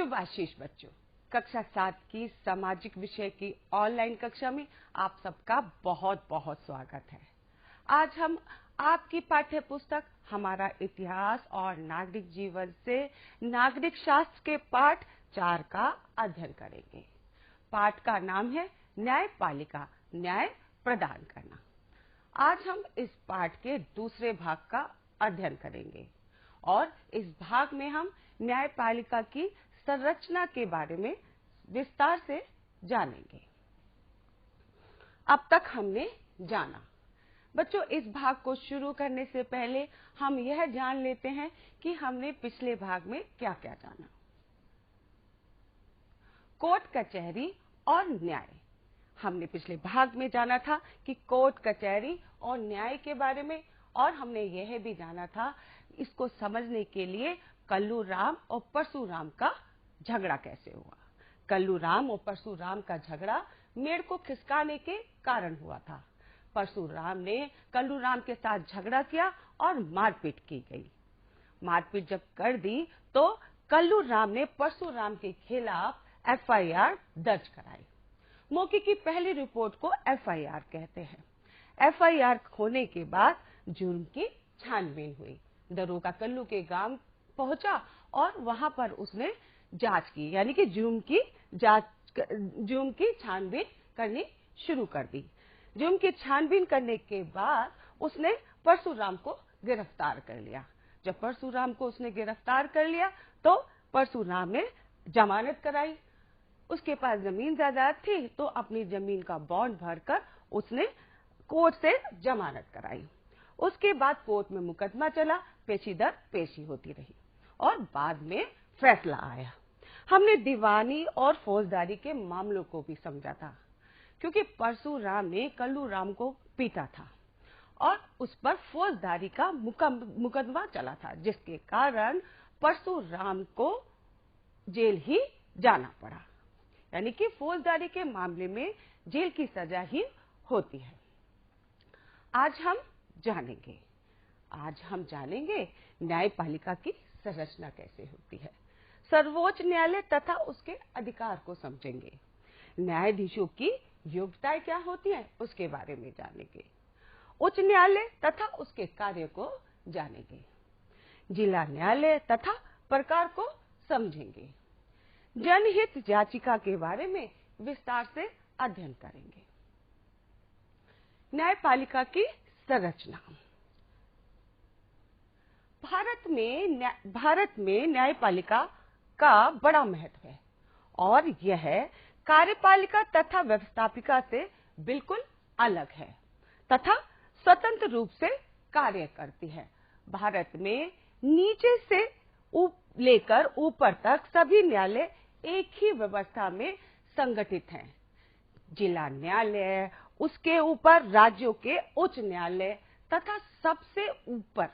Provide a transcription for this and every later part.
शुभाशीष बच्चों, कक्षा 7 की सामाजिक विषय की ऑनलाइन कक्षा में आप सबका बहुत बहुत स्वागत है। आज हम आपकी पाठ्य पुस्तक हमारा इतिहास और नागरिक जीवन से नागरिक शास्त्र के पाठ 4 का अध्ययन करेंगे। पाठ का नाम है न्यायपालिका, न्याय प्रदान करना। आज हम इस पाठ के दूसरे भाग का अध्ययन करेंगे और इस भाग में हम न्यायपालिका की संरचना के बारे में विस्तार से जानेंगे। अब तक हमने जाना। बच्चों, इस भाग को शुरू करने से पहले हम यह जान लेते हैं कि हमने पिछले भाग में क्या क्या जाना। कोर्ट कचहरी और न्याय। हमने पिछले भाग में जाना था कि कोर्ट कचहरी और न्याय के बारे में, और हमने यह भी जाना था इसको समझने के लिए कल्लूराम और परशुराम का झगड़ा कैसे हुआ। कल्लूराम और परशुराम का झगड़ा मेढ़ को खिसकाने के कारण हुआ था। परशुराम ने कल्लूराम के साथ झगड़ा किया और मारपीट की गई। मारपीट जब कर दी तो कल्लूराम ने परशुराम के खिलाफ एफआईआर दर्ज कराई। मौके की पहली रिपोर्ट को एफआईआर कहते हैं। एफआईआर होने के बाद जुर्म की छानबीन हुई। दरोगा कल्लू के गांव पहुंचा और वहां पर उसने जांच की, यानी कि जुर्म की छानबीन करनी शुरू कर दी। जुर्म की छानबीन करने के बाद उसने परशुराम को गिरफ्तार कर लिया। जब परशुराम को उसने गिरफ्तार कर लिया तो परशुराम ने जमानत कराई। उसके पास जमीन जायदाद थी तो अपनी जमीन का बॉन्ड भरकर उसने कोर्ट से जमानत कराई। उसके बाद कोर्ट में मुकदमा चला, पेशी दर पेशी होती रही और बाद में फैसला आया। हमने दीवानी और फौजदारी के मामलों को भी समझा था, क्योंकि परशुराम ने कल्लूराम को पीटा था और उस पर फौजदारी का मुकदमा चला था, जिसके कारण परशुराम को जेल ही जाना पड़ा। यानी कि फौजदारी के मामले में जेल की सजा ही होती है। आज हम जानेंगे न्यायपालिका की संरचना कैसे होती है। सर्वोच्च न्यायालय तथा उसके अधिकार को समझेंगे। न्यायाधीशों की योग्यताएं क्या होती हैं उसके बारे में जानेंगे। उच्च न्यायालय तथा उसके कार्य को जानेंगे। जिला न्यायालय तथा प्रकार को समझेंगे। जनहित याचिका के बारे में विस्तार से अध्ययन करेंगे। न्यायपालिका की संरचना। भारत में न्यायपालिका का बड़ा महत्व है और यह कार्यपालिका तथा व्यवस्थापिका से बिल्कुल अलग है तथा स्वतंत्र रूप से कार्य करती है। भारत में नीचे से लेकर ऊपर तक सभी न्यायालय एक ही व्यवस्था में संगठित हैं। जिला न्यायालय, उसके ऊपर राज्यों के उच्च न्यायालय तथा सबसे ऊपर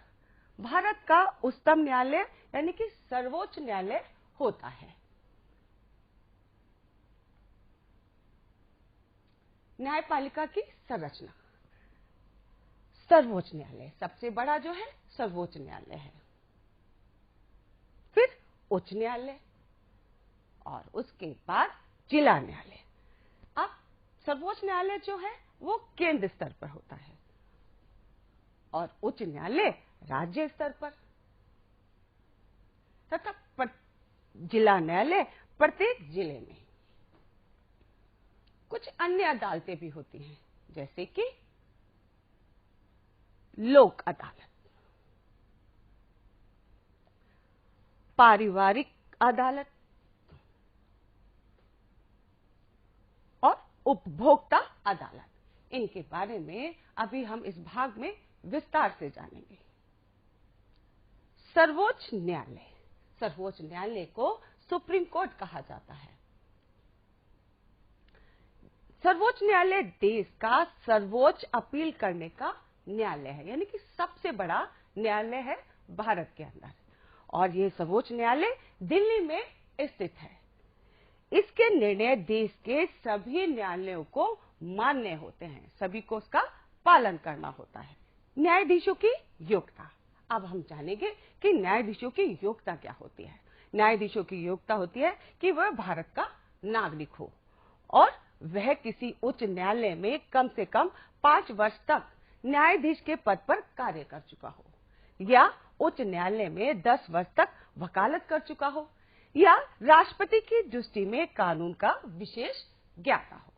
भारत का उच्चतम न्यायालय यानी कि सर्वोच्च न्यायालय होता है। न्यायपालिका की संरचना। सर्वोच्च न्यायालय सबसे बड़ा जो है सर्वोच्च न्यायालय है, फिर उच्च न्यायालय और उसके बाद जिला न्यायालय। अब सर्वोच्च न्यायालय जो है वो केंद्र स्तर पर होता है और उच्च न्यायालय राज्य स्तर पर तथा जिला न्यायालय प्रत्येक जिले में। कुछ अन्य अदालतें भी होती हैं, जैसे कि लोक अदालत, पारिवारिक अदालत और उपभोक्ता अदालत। इनके बारे में अभी हम इस भाग में विस्तार से जानेंगे। सर्वोच्च न्यायालय। सर्वोच्च न्यायालय को सुप्रीम कोर्ट कहा जाता है। सर्वोच्च न्यायालय देश का सर्वोच्च अपील करने का न्यायालय है, यानी कि सबसे बड़ा न्यायालय है भारत के अंदर, और यह सर्वोच्च न्यायालय दिल्ली में स्थित है। इसके निर्णय देश के सभी न्यायालयों को मान्य होते हैं, सभी को उसका पालन करना होता है। न्यायाधीशों की योग्यता। अब हम जानेंगे कि न्यायाधीशों की योग्यता क्या होती है। न्यायाधीशों की योग्यता होती है कि वह भारत का नागरिक हो और वह किसी उच्च न्यायालय में कम से कम 5 वर्ष तक न्यायाधीश के पद पर कार्य कर चुका हो या उच्च न्यायालय में 10 वर्ष तक वकालत कर चुका हो या राष्ट्रपति की दृष्टि में कानून का विशेष ज्ञाता हो।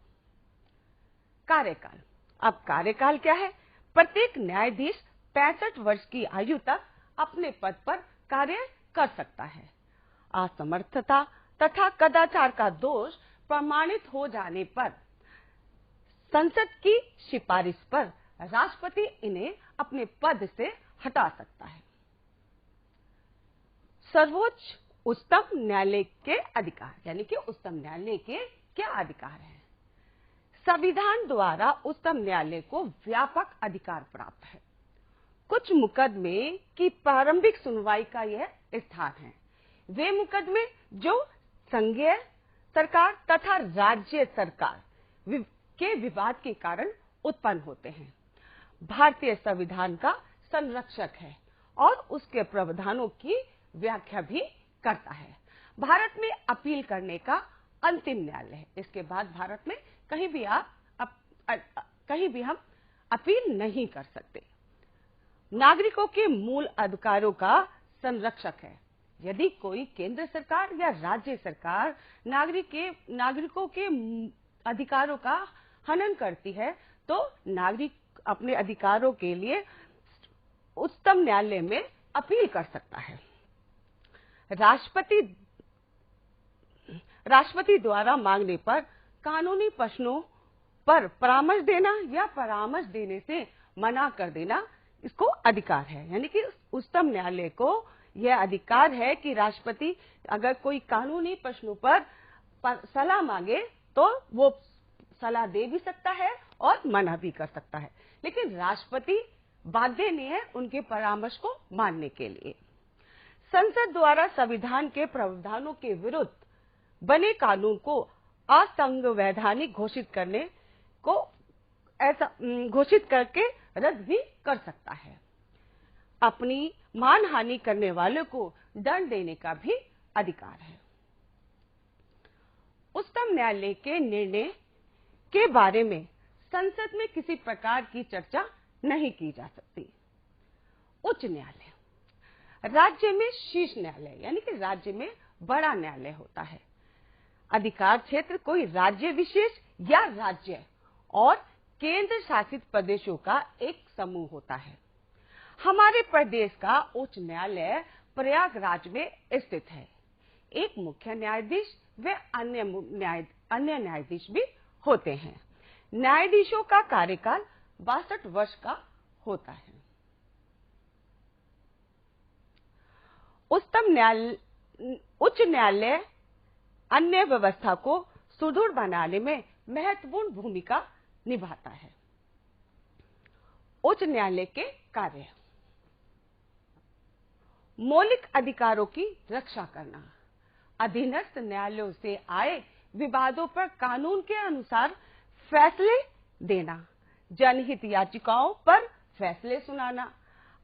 कार्यकाल। अब कार्यकाल क्या है? प्रत्येक न्यायाधीश 65 वर्ष की आयु तक अपने पद पर कार्य कर सकता है। असमर्थता तथा कदाचार का दोष प्रमाणित हो जाने पर संसद की सिफारिश पर राष्ट्रपति इन्हें अपने पद से हटा सकता है। सर्वोच्च उच्चतम न्यायालय के अधिकार, यानी कि उच्चतम न्यायालय के क्या अधिकार हैं? संविधान द्वारा उच्चतम न्यायालय को व्यापक अधिकार प्राप्त है। कुछ मुकदमे की प्रारंभिक सुनवाई का यह स्थान है। वे मुकदमे जो संघीय सरकार तथा राज्य सरकार के विवाद के कारण उत्पन्न होते हैं। भारतीय संविधान का संरक्षक है और उसके प्रावधानों की व्याख्या भी करता है। भारत में अपील करने का अंतिम न्यायालय है। इसके बाद भारत में कहीं भी हम अपील नहीं कर सकते। नागरिकों के मूल अधिकारों का संरक्षक है। यदि कोई केंद्र सरकार या राज्य सरकार नागरिकों के अधिकारों का हनन करती है तो नागरिक अपने अधिकारों के लिए उच्चतम न्यायालय में अपील कर सकता है। राष्ट्रपति द्वारा मांगने पर कानूनी प्रश्नों पर परामर्श देना या परामर्श देने से मना कर देना इसको अधिकार है। यानी कि उच्चतम न्यायालय को यह अधिकार है कि राष्ट्रपति अगर कोई कानूनी प्रश्नों पर सलाह मांगे तो वो सलाह दे भी सकता है और मना भी कर सकता है, लेकिन राष्ट्रपति बाध्य नहीं है उनके परामर्श को मानने के लिए। संसद द्वारा संविधान के प्रावधानों के विरुद्ध बने कानून को असंवैधानिक घोषित करके रद्द भी कर सकता है। अपनी मानहानि करने वालों को दंड देने का भी अधिकार है। उच्चतम न्यायालय के निर्णय के बारे में संसद में किसी प्रकार की चर्चा नहीं की जा सकती। उच्च न्यायालय राज्य में शीर्ष न्यायालय, यानी कि राज्य में बड़ा न्यायालय होता है। अधिकार क्षेत्र कोई राज्य विशेष या राज्य और केंद्र शासित प्रदेशों का एक समूह होता है। हमारे प्रदेश का उच्च न्यायालय प्रयागराज में स्थित है। एक मुख्य न्यायाधीश व अन्य न्यायाधीश भी होते हैं। न्यायाधीशों का कार्यकाल 62 वर्ष का होता है। उच्च न्यायालय अन्य व्यवस्था को सुदृढ़ बनाने में महत्वपूर्ण भूमिका निभाता है। उच्च न्यायालय के कार्य: मौलिक अधिकारों की रक्षा करना, अधीनस्थ न्यायालयों से आए विवादों पर कानून के अनुसार फैसले देना, जनहित याचिकाओं पर फैसले सुनाना,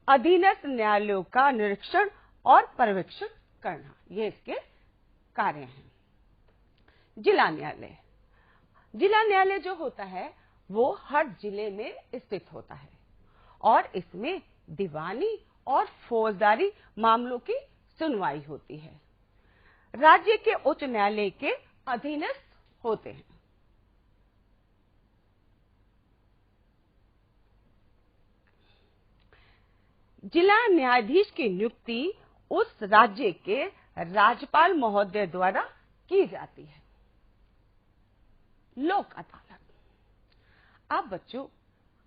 अधीनस्थ न्यायालयों का निरीक्षण और पर्यवेक्षण करना, ये इसके कार्य हैं। जिला न्यायालय जो होता है वो हर जिले में स्थित होता है और इसमें दीवानी और फौजदारी मामलों की सुनवाई होती है। राज्य के उच्च न्यायालय के अधीनस्थ होते हैं। जिला न्यायाधीश की नियुक्ति उस राज्य के राज्यपाल महोदय द्वारा की जाती है। लोक अदालत। अब बच्चों,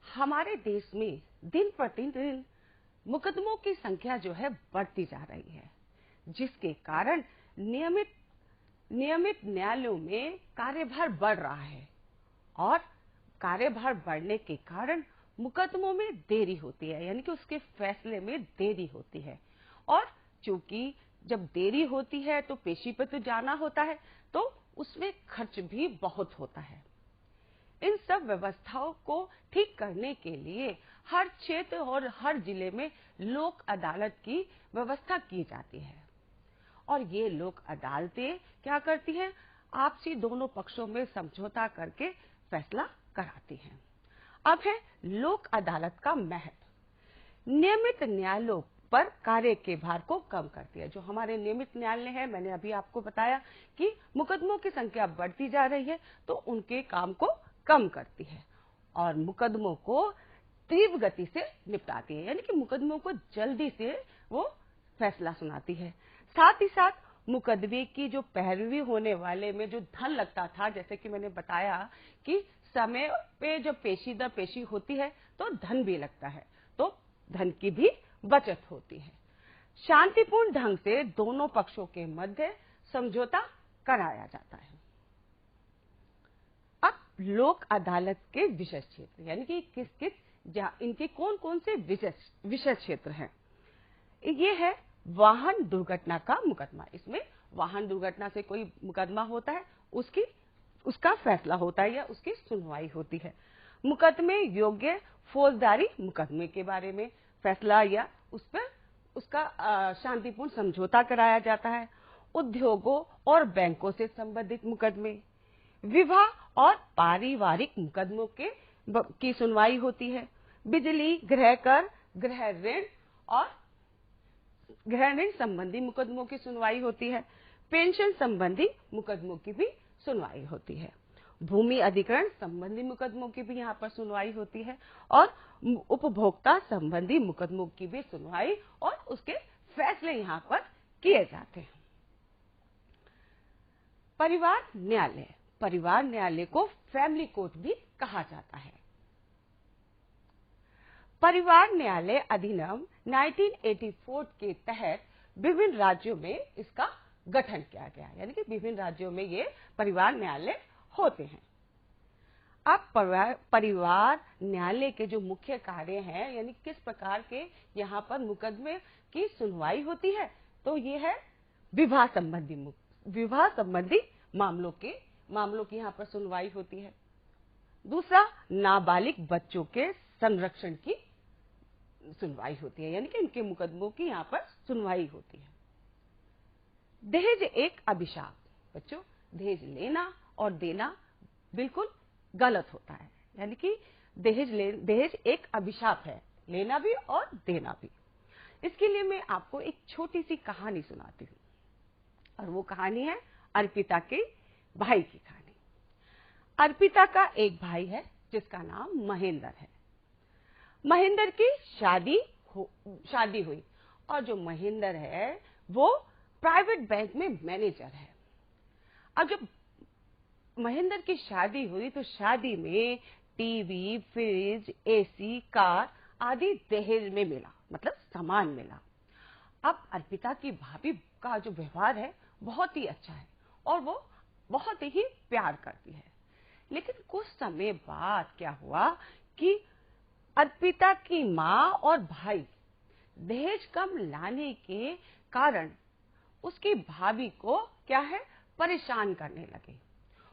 हमारे देश में दिन प्रतिदिन मुकदमों की संख्या जो है बढ़ती जा रही है, जिसके कारण नियमित न्यायालयों में कार्यभार बढ़ रहा है और कार्यभार बढ़ने के कारण मुकदमों में देरी होती है, यानी कि उसके फैसले में देरी होती है। और चूंकि जब देरी होती है तो पेशी पर तो जाना होता है, तो उसमें खर्च भी बहुत होता है। इन सब व्यवस्थाओं को ठीक करने के लिए हर क्षेत्र और हर जिले में लोक अदालत की व्यवस्था की जाती है और ये लोक अदालतें क्या करती हैं? आपसी दोनों पक्षों में समझौता करके फैसला कराती हैं। अब है लोक अदालत का महत्व। नियमित न्यायालयों पर कार्य के भार को कम करती है। जो हमारे नियमित न्यायालय हैं, मैंने अभी आपको बताया कि मुकदमों की संख्या बढ़ती जा रही है, तो उनके काम को कम करती है और मुकदमों को तीव्र गति से निपटाती है, यानी कि मुकदमों को जल्दी से वो फैसला सुनाती है। साथ ही साथ मुकदमे की जो पैरवी होने वाले में जो धन लगता था, जैसे कि मैंने बताया कि समय पे जब पेशी दर पेशी होती है तो धन भी लगता है, तो धन की भी बचत होती है। शांतिपूर्ण ढंग से दोनों पक्षों के मध्य समझौता कराया जाता है। अब लोक अदालत के विशेष क्षेत्र, यानी कि किस किस इनके कौन कौन से विशेष क्षेत्र हैं। ये है वाहन दुर्घटना का मुकदमा। इसमें वाहन दुर्घटना से कोई मुकदमा होता है, उसका फैसला होता है या उसकी सुनवाई होती है। मुकदमे योग्य फौजदारी मुकदमे के बारे में फैसला या उस पर उसका शांतिपूर्ण समझौता कराया जाता है। उद्योगों और बैंकों से संबंधित मुकदमे, विवाह और पारिवारिक मुकदमों की सुनवाई होती है। बिजली, गृह कर, गृह ऋण और गृह ऋण संबंधी मुकदमों की सुनवाई होती है। पेंशन संबंधी मुकदमों की भी सुनवाई होती है। भूमि अधिग्रहण संबंधी मुकदमों की भी यहाँ पर सुनवाई होती है और उपभोक्ता संबंधी मुकदमों की भी सुनवाई और उसके फैसले यहाँ पर किए जाते हैं। परिवार न्यायालय को फैमिली कोर्ट भी कहा जाता है। परिवार न्यायालय अधिनियम 1984 के तहत विभिन्न राज्यों में इसका गठन किया गया, यानी कि विभिन्न राज्यों में ये परिवार न्यायालय होते हैं। अब परिवार न्यायालय के जो मुख्य कार्य हैं, यानी किस प्रकार के यहाँ पर मुकदमे की सुनवाई होती है, तो ये है विवाह संबंधी मामलों की यहाँ पर सुनवाई होती है। दूसरा, नाबालिग बच्चों के संरक्षण की सुनवाई होती है, यानी कि इनके मुकदमों की यहाँ पर सुनवाई होती है। दहेज एक अभिशाप। बच्चों, दहेज और देना बिल्कुल गलत होता है, यानी कि दहेज एक अभिशाप है, लेना भी और देना भी। इसके लिए मैं आपको एक छोटी सी कहानी सुनाती हूँ और वो कहानी है अर्पिता के भाई की कहानी। अर्पिता का एक भाई है जिसका नाम महेंद्र है। महेंद्र की शादी हुई और जो महेंद्र है वो प्राइवेट बैंक में मैनेजर है। अब जब महेंद्र की शादी हुई तो शादी में टीवी, फ्रिज, एसी, कार आदि दहेज में मिला, मतलब सामान मिला। अब अर्पिता की भाभी का जो व्यवहार है बहुत ही अच्छा है और वो बहुत ही प्यार करती है। लेकिन कुछ समय बाद क्या हुआ कि अर्पिता की माँ और भाई दहेज कम लाने के कारण उसकी भाभी को क्या है, परेशान करने लगे।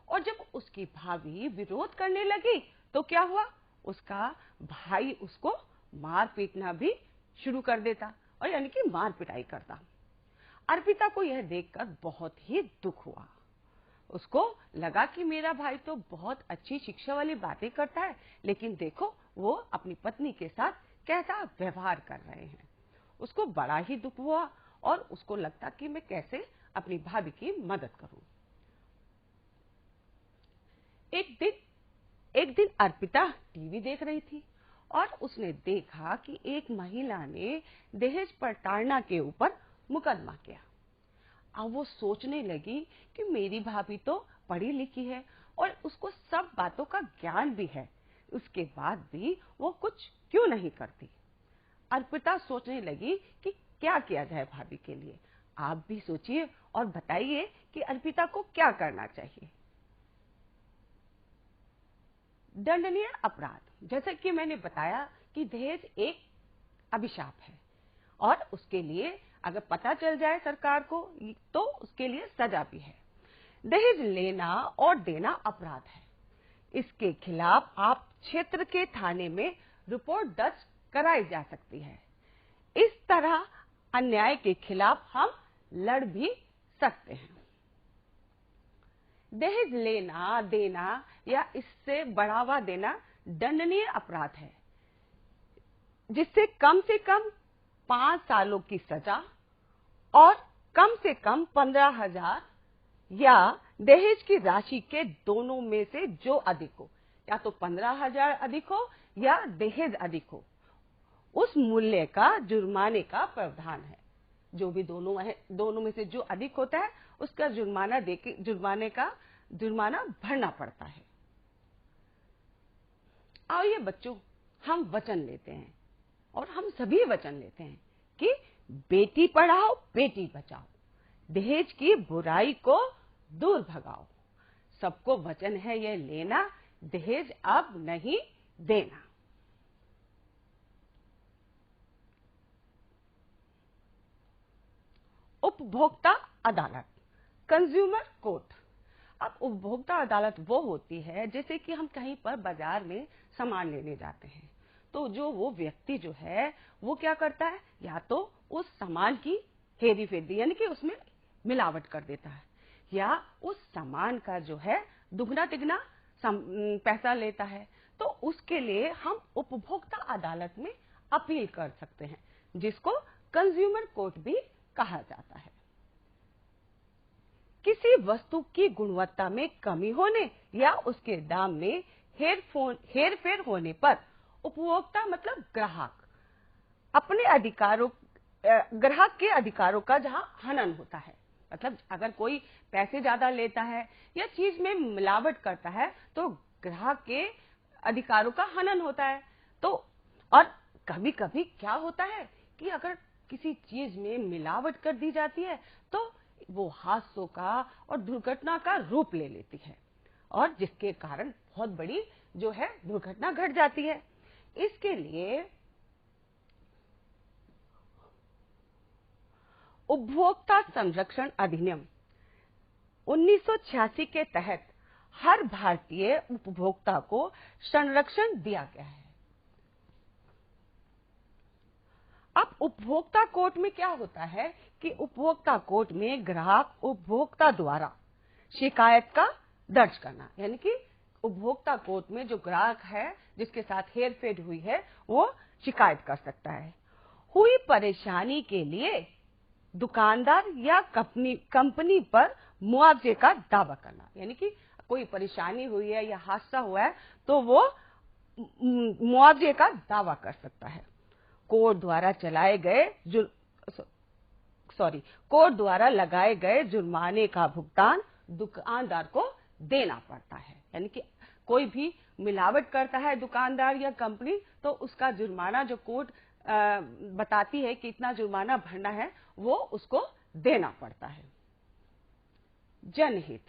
और जब उसकी भाभी विरोध करने लगी तो क्या हुआ, उसका भाई उसको मार पीटना भी शुरू कर देता और यानी कि मार पिटाई करता। अर्पिता को यह देखकर बहुत ही दुख हुआ। उसको लगा कि मेरा भाई तो बहुत अच्छी शिक्षा वाली बातें करता है, लेकिन देखो वो अपनी पत्नी के साथ कैसा व्यवहार कर रहे हैं। उसको बड़ा ही दुख हुआ और उसको लगता कि मैं कैसे अपनी भाभी की मदद करूं। एक दिन अर्पिता टीवी देख रही थी और उसने देखा कि एक महिला ने दहेज प्रताड़ना के ऊपर मुकदमा किया। अब वो सोचने लगी कि मेरी भाभी तो पढ़ी लिखी है और उसको सब बातों का ज्ञान भी है, उसके बाद भी वो कुछ क्यों नहीं करती। अर्पिता सोचने लगी कि क्या किया जाए भाभी के लिए। आप भी सोचिए और बताइए कि अर्पिता को क्या करना चाहिए। दंडनीय अपराध, जैसे कि मैंने बताया कि दहेज एक अभिशाप है और उसके लिए अगर पता चल जाए सरकार को तो उसके लिए सजा भी है। दहेज लेना और देना अपराध है। इसके खिलाफ आप क्षेत्र के थाने में रिपोर्ट दर्ज कराई जा सकती है। इस तरह अन्याय के खिलाफ हम लड़ भी सकते हैं। दहेज लेना, देना या इससे बढ़ावा देना दंडनीय अपराध है, जिससे कम से कम 5 सालों की सजा और कम से कम 15,000 या दहेज की राशि के दोनों में से जो अधिक हो, या तो 15,000 अधिक हो या दहेज अधिक हो, उस मूल्य का जुर्माने का प्रावधान है। जो भी दोनों में से जो अधिक होता है उसका जुर्माना भरना पड़ता है। आइए बच्चों, हम वचन लेते हैं और हम सभी वचन लेते हैं कि बेटी पढ़ाओ बेटी बचाओ, दहेज की बुराई को दूर भगाओ। सबको वचन है यह लेना, दहेज अब नहीं देना। उपभोक्ता अदालत, कंज्यूमर कोर्ट। अब उपभोक्ता अदालत वो होती है जैसे कि हम कहीं पर बाजार में सामान लेने जाते हैं, तो जो वो व्यक्ति जो है वो क्या करता है, या तो उस सामान की हेरी फेरी यानी कि उसमें मिलावट कर देता है, या उस सामान का जो है दुगना तिगना पैसा लेता है। तो उसके लिए हम उपभोक्ता अदालत में अपील कर सकते हैं, जिसको कंज्यूमर कोर्ट भी कहा जाता है। किसी वस्तु की गुणवत्ता में कमी होने या उसके दाम में हेरफेर होने पर उपभोक्ता मतलब ग्राहक के अधिकारों का जहां हनन होता है, मतलब अगर कोई पैसे ज्यादा लेता है या चीज में मिलावट करता है तो ग्राहक के अधिकारों का हनन होता है। तो और कभी कभी क्या होता है कि अगर किसी चीज में मिलावट कर दी जाती है तो वो हादसों का और दुर्घटना का रूप ले लेती है, और जिसके कारण बहुत बड़ी जो है दुर्घटना घट जाती है। इसके लिए उपभोक्ता संरक्षण अधिनियम 1986 के तहत हर भारतीय उपभोक्ता को संरक्षण दिया गया है। अब उपभोक्ता कोर्ट में क्या होता है कि उपभोक्ता कोर्ट में ग्राहक उपभोक्ता द्वारा शिकायत का दर्ज करना, यानी कि उपभोक्ता कोर्ट में जो ग्राहक है जिसके साथ हेरफेर हुई है वो शिकायत कर सकता है। हुई परेशानी के लिए दुकानदार या कंपनी पर मुआवजे का दावा करना, यानी कि कोई परेशानी हुई है या हादसा हुआ है तो वो मुआवजे का दावा कर सकता है। कोर्ट द्वारा लगाए गए जुर्माने का भुगतान दुकानदार को देना पड़ता है, यानी कि कोई भी मिलावट करता है दुकानदार या कंपनी तो उसका जुर्माना जो कोर्ट बताती है कि इतना जुर्माना भरना है वो उसको देना पड़ता है। जनहित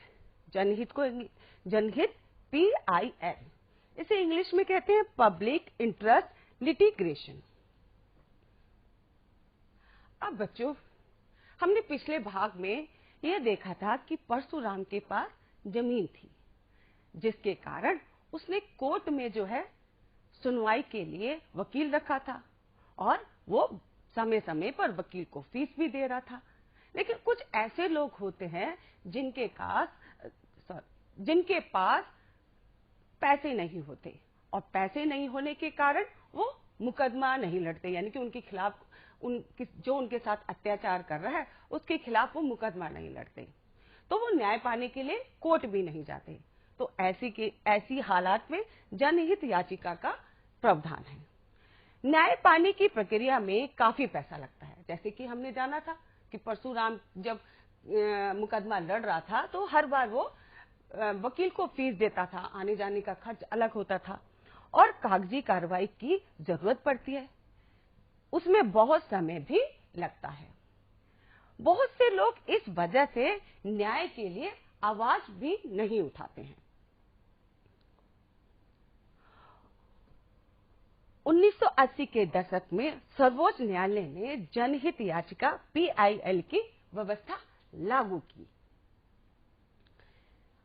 PIL, इसे इंग्लिश में कहते हैं पब्लिक इंटरेस्ट लिटिगेशन। अब बच्चों, हमने पिछले भाग में यह देखा था कि परशुराम के पास जमीन थी, जिसके कारण उसने कोर्ट में जो है सुनवाई के लिए वकील रखा था और वो समय समय पर वकील को फीस भी दे रहा था। लेकिन कुछ ऐसे लोग होते हैं जिनके पास पैसे नहीं होते, और पैसे नहीं होने के कारण वो मुकदमा नहीं लड़ते, यानी कि उनके खिलाफ जो उनके साथ अत्याचार कर रहा है उसके खिलाफ वो मुकदमा नहीं लड़ते, तो वो न्याय पाने के लिए कोर्ट भी नहीं जाते। तो ऐसी हालात में जनहित याचिका का प्रावधान है। न्याय पाने की प्रक्रिया में काफी पैसा लगता है, जैसे कि हमने जाना था कि परशुराम जब मुकदमा लड़ रहा था तो हर बार वो वकील को फीस देता था, आने जाने का खर्च अलग होता था, और कागजी कार्रवाई की जरूरत पड़ती है, उसमें बहुत समय भी लगता है। बहुत से लोग इस वजह से न्याय के लिए आवाज भी नहीं उठाते हैं। 1980 के दशक में सर्वोच्च न्यायालय ने जनहित याचिका PIL की व्यवस्था लागू की।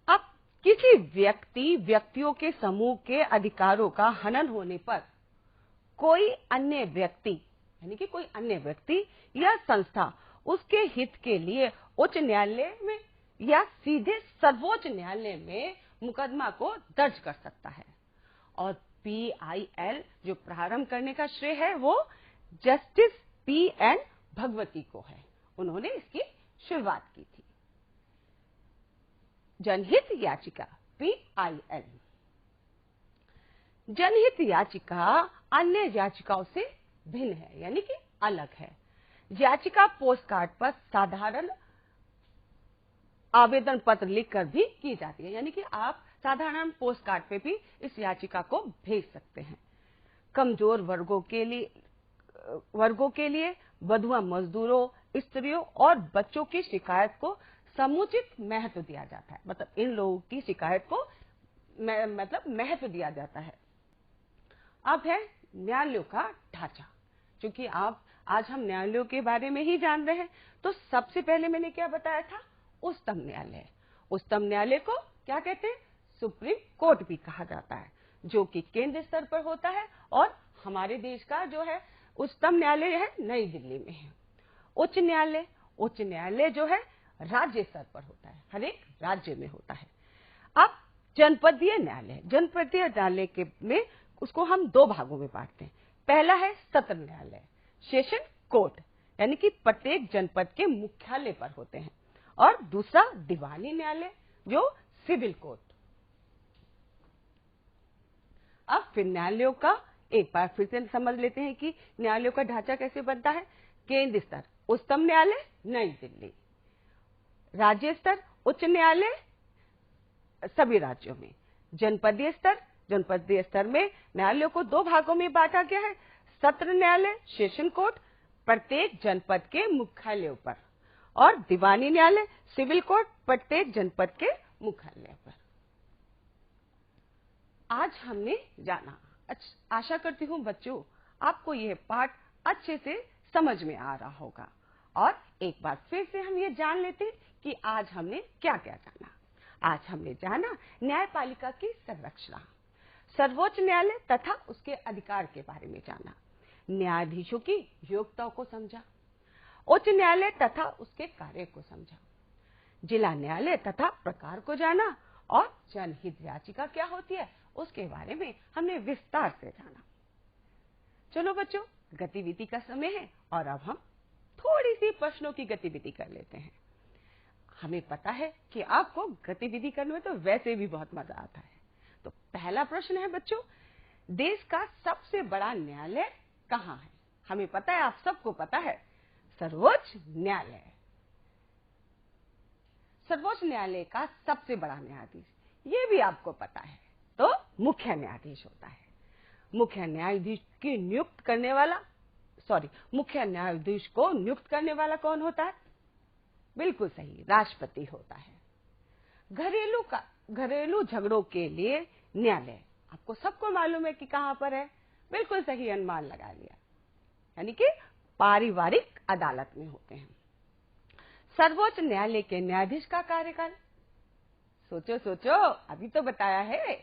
अब किसी व्यक्तियों के समूह के अधिकारों का हनन होने पर कोई अन्य व्यक्ति या संस्था उसके हित के लिए उच्च न्यायालय में या सीधे सर्वोच्च न्यायालय में मुकदमा को दर्ज कर सकता है। और PIL जो प्रारंभ करने का श्रेय है वो जस्टिस PN भगवती को है। उन्होंने इसकी शुरुआत की थी। जनहित याचिका PIL। जनहित याचिका अन्य याचिकाओं से भिन्न है, यानी कि अलग है। याचिका पोस्टकार्ड पर साधारण आवेदन पत्र लिखकर भी की जाती है, यानी कि आप साधारण पोस्टकार्ड पे भी इस याचिका को भेज सकते हैं। कमजोर वर्गों के लिए वधुआ मजदूरों, स्त्रियों और बच्चों की शिकायत को समुचित महत्व दिया जाता है। मतलब इन लोगों की शिकायत को महत्व दिया जाता है। अब है न्यायालयों का ढांचा। क्योंकि आज हम न्यायालयों के बारे में ही जान रहे हैं, तो सबसे पहले मैंने क्या बताया था? उच्चतम न्यायालय। उच्चतम न्यायालय को क्या कहते हैं? सुप्रीम कोर्ट भी कहा जाता है, जो कि केंद्र स्तर पर होता है। और हमारे देश का जो है उच्चतम न्यायालय है नई दिल्ली में है। उच्च न्यायालय जो है राज्य स्तर पर होता है, हर एक राज्य में होता है। अब जनपदीय न्यायालय के में उसको हम दो भागों में बांटते हैं। पहला है सत्र न्यायालय, सेशन कोर्ट, यानी कि प्रत्येक जनपद के मुख्यालय पर होते हैं। और दूसरा दीवानी न्यायालय, जो सिविल कोर्ट। अब फिर न्यायालयों का एक बार फिर से समझ लेते हैं कि न्यायालयों का ढांचा कैसे बनता है। केंद्र स्तर उच्चतम न्यायालय नई दिल्ली, राज्य स्तर उच्च न्यायालय सभी राज्यों में, जनपदीय स्तर में न्यायालयों को दो भागों में बांटा गया है। सत्र न्यायालय सेशन कोर्ट प्रत्येक जनपद के मुख्यालयों पर, और दीवानी न्यायालय सिविल कोर्ट प्रत्येक जनपद के मुख्यालय पर। आज हमने जाना, आशा करती हूँ बच्चों आपको यह पाठ अच्छे से समझ में आ रहा होगा। और एक बार फिर से हम ये जान लेते हैं कि आज हमने क्या क्या जाना। आज हमने जाना न्यायपालिका की संरचना, सर्वोच्च न्यायालय तथा उसके अधिकार के बारे में जाना, न्यायाधीशों की योग्यताओं को समझा, उच्च न्यायालय तथा उसके कार्य को समझा, जिला न्यायालय तथा प्रकार को जाना, और जनहित याचिका क्या होती है उसके बारे में हमने विस्तार से जाना। चलो बच्चों, गतिविधि का समय है और अब हम थोड़ी सी प्रश्नों की गतिविधि कर लेते हैं। हमें पता है कि आपको गतिविधि करने में तो वैसे भी बहुत मजा आता है। तो पहला प्रश्न है बच्चों, देश का सबसे बड़ा न्यायालय कहाँ है? हमें पता है, आप सबको पता है, सर्वोच्च न्यायालय। सर्वोच्च न्यायालय का सबसे बड़ा न्यायाधीश, ये भी आपको पता है, तो मुख्य न्यायाधीश होता है। मुख्य न्यायाधीश को नियुक्त करने वाला कौन होता है? बिल्कुल सही, राष्ट्रपति होता है। घरेलू झगड़ों के लिए न्यायालय आपको सबको मालूम है कि कहां पर है? बिल्कुल सही अनुमान लगा लिया, यानी कि पारिवारिक अदालत में होते हैं। सर्वोच्च न्यायालय के न्यायाधीश का कार्यकाल, सोचो, अभी तो बताया है,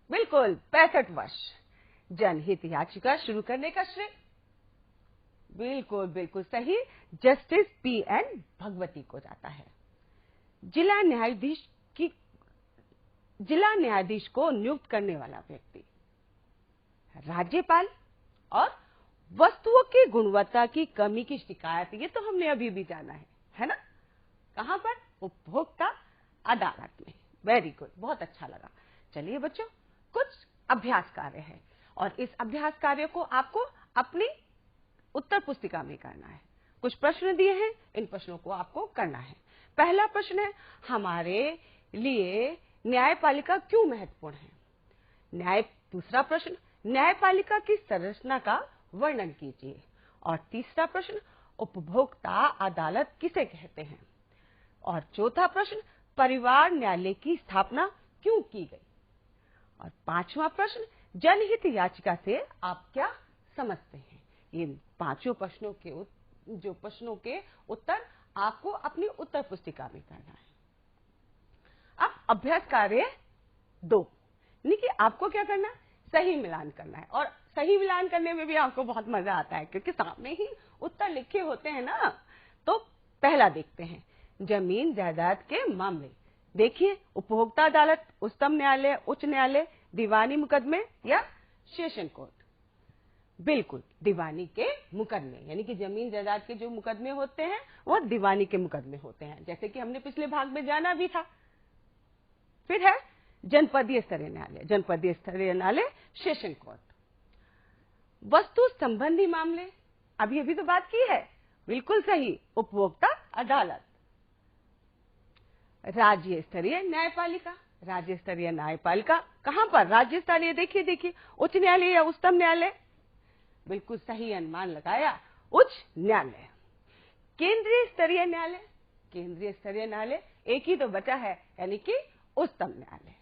बिल्कुल 65 वर्ष। जनहित याचिका शुरू करने का श्रेय, बिल्कुल सही, जस्टिस PN भगवती को जाता है। जिला न्यायाधीश को नियुक्त करने वाला व्यक्ति राज्यपाल। और वस्तुओं की गुणवत्ता की कमी की शिकायत, ये तो हमने अभी भी जाना है ना? कहां पर? उपभोक्ता अदालत में। वेरी गुड, बहुत अच्छा लगा। चलिए बच्चों, कुछ अभ्यास कार्य है और इस अभ्यास कार्य को आपको अपनी उत्तर पुस्तिका में करना है। कुछ प्रश्न दिए हैं, इन प्रश्नों को आपको करना है। पहला प्रश्न है, हमारे लिए न्यायपालिका क्यों महत्वपूर्ण है? दूसरा प्रश्न, न्यायपालिका की संरचना का वर्णन कीजिए। और तीसरा प्रश्न, उपभोक्ता अदालत किसे कहते हैं? और चौथा प्रश्न, परिवार न्यायालय की स्थापना क्यों की गई? और पांचवा प्रश्न, जनहित याचिका से आप क्या समझते हैं? ये पांचों प्रश्नों के उत्तर आपको अपनी उत्तर पुस्तिका में करना है। अब अभ्यास कार्य 2, यानी कि आपको क्या करना? सही मिलान करना है। और सही मिलान करने में भी आपको बहुत मजा आता है, क्योंकि सामने ही उत्तर लिखे होते हैं ना, तो पहला देखते हैं, जमीन जायदाद के मामले। देखिए, उपभोक्ता अदालत, उच्चतम न्यायालय, उच्च न्यायालय, दीवानी मुकदमे या सेशन कोर्ट। बिल्कुल, दीवानी के मुकदमे, यानी कि जमीन जायदाद के जो मुकदमे होते हैं वो दीवानी के मुकदमे होते हैं, जैसे कि हमने पिछले भाग में जाना भी था। फिर है जनपदीय स्तरीय न्यायालय, जनपदीय स्तरीय न्यायालय, सेशन कोर्ट। वस्तु संबंधी मामले, अभी तो बात की है, बिल्कुल सही, उपभोक्ता अदालत। राज्य स्तरीय न्यायपालिका, राज्य स्तरीय न्यायपालिका कहां पर? राज्य स्तरीय, देखिए उच्च न्यायालय या उच्चतम न्यायालय, बिल्कुल सही अनुमान लगाया, उच्च न्यायालय। केंद्रीय स्तरीय न्यायालय, केंद्रीय स्तरीय न्यायालय एक ही तो बचा है, यानी कि उच्चतम न्यायालय।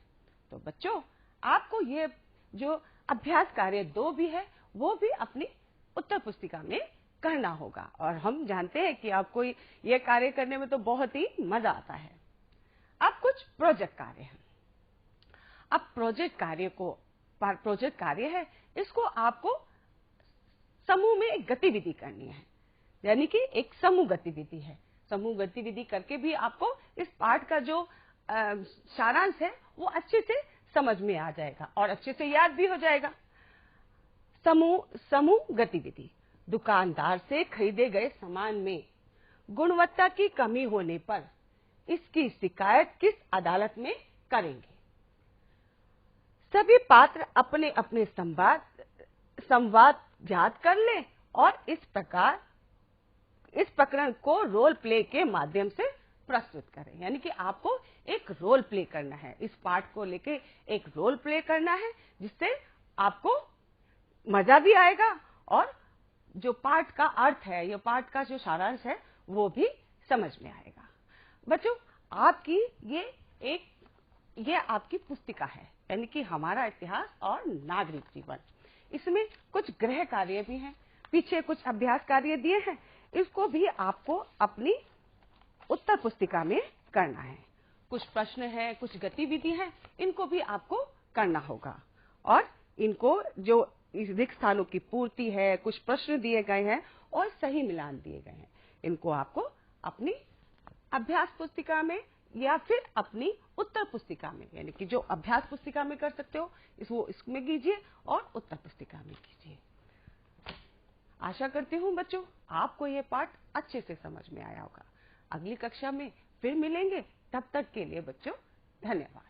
तो बच्चों, आपको ये जो अभ्यास कार्य 2 भी है वो भी अपनी उत्तर पुस्तिका में करना होगा, और हम जानते हैं कि आपको ये कार्य करने में तो बहुत ही मजा आता है। अब कुछ प्रोजेक्ट कार्य हैं। अब प्रोजेक्ट कार्य है, इसको आपको समूह में एक गतिविधि करनी है, यानी कि एक समूह गतिविधि है। समूह गतिविधि करके भी आपको इस पाठ का जो सारांश है वो अच्छे से समझ में आ जाएगा और अच्छे से याद भी हो जाएगा। समूह गतिविधि, दुकानदार से खरीदे गए सामान में गुणवत्ता की कमी होने पर इसकी शिकायत किस अदालत में करेंगे? सभी पात्र अपने अपने संवाद याद कर लें और इस प्रकरण को रोल प्ले के माध्यम से प्रस्तुत करें। यानी कि आपको एक रोल प्ले करना है, इस पाठ को लेके एक रोल प्ले करना है, जिससे आपको मजा भी आएगा और जो पाठ का अर्थ है, ये पाठ का जो सारांश है वो भी समझ में आएगा। बच्चों, आपकी ये आपकी पुस्तिका है, यानी कि हमारा इतिहास और नागरिक जीवन। इसमें कुछ गृह कार्य भी हैं, पीछे कुछ अभ्यास कार्य दिए हैं, इसको भी आपको अपनी उत्तर पुस्तिका में करना है। कुछ प्रश्न है, कुछ गतिविधि है, इनको भी आपको करना होगा, और इनको जो रिक्त स्थानों की पूर्ति है, कुछ प्रश्न दिए गए हैं और सही मिलान दिए गए हैं, इनको आपको अपनी अभ्यास पुस्तिका में या फिर अपनी उत्तर पुस्तिका में, यानी कि जो अभ्यास पुस्तिका में कर सकते हो इसमें कीजिए और उत्तर पुस्तिका में कीजिए। आशा करती हूँ बच्चों आपको ये पाठ अच्छे से समझ में आया होगा। अगली कक्षा में फिर मिलेंगे, तब तक के लिए बच्चों धन्यवाद।